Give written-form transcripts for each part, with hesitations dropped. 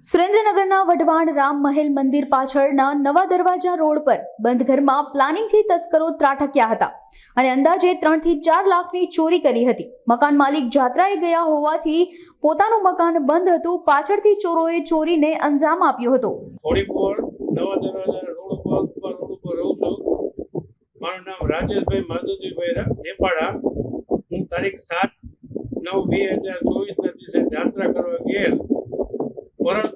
સુરેન્દ્રનગરના વઢવાણ રામ મહેલ મંદિર પાછળના નવા દરવાજા રોડ પર બંધ ઘરમાં પ્લાનિંગથી તસ્કરો ત્રાટક્યા હતા અને અંદાજે 3 થી 4 લાખની ચોરી કરી હતી। મકાન માલિક જાત્રાએ ગયા હોવાથી પોતાનું મકાન બંધ હતું, પાછળથી ચોરોએ ચોરીને અંજામ આપ્યો હતો। થોડીપોર નવા દરવાજા રોડ ઉપર રહું છું। મારું નામ રાજેશભાઈ માધુજીભાઈ નેપાડા। હું તારીખ 7/9/2024 ના દિવસે જાત્રા કરવા ગયેલ, પરત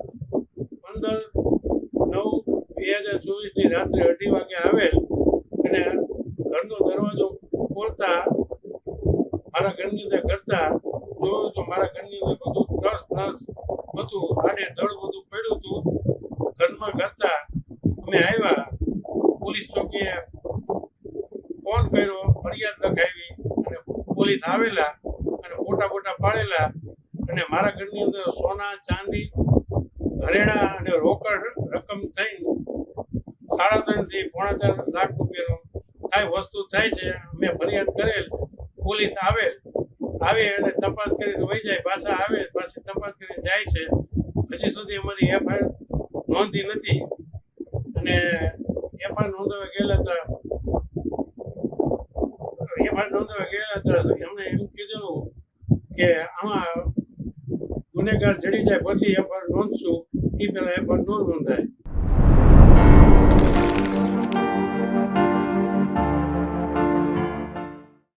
15/9/2024 ની રાત્રે 2:30 વાગે આવેલ અને ઘરનો દરવાજો ખોલતા મારા ઘરની અંદર કરતા જોયું તો મારા ઘરની અંદર બધું ટ્રસ હતું, આડે ધડ બધું પડ્યું હતું। ઘરમાં કરતા અમે આવ્યા, પોલીસ ચોકીએ ફોન કર્યો, ફરિયાદ લખાવી અને પોલીસ આવેલા અને ફોટા પાડેલા અને મારા ઘરની અંદર સોના ચાંદી ઘરેણા અને રોકડ રકમ થઈ 3.5 થી 4.5 લાખ રૂપિયાનું થાય વસ્તુ થાય છે। અમે ફરિયાદ કરેલ, પોલીસ આવે અને તપાસ કરીને વહી જાય, પાછા આવે પાછી તપાસ કરીને જાય છે। હજી સુધી અમારી એફઆઈઆર નોંધી નથી અને એફઆઈઆર નોંધવા ગયેલા હતા એમણે એમ કીધેલું કે આમાં ગુનેગાર જડી જાય પછી એફઆઈઆર નોંધશું, એ પહેલાં એફઆઈઆર ન નોંધાય।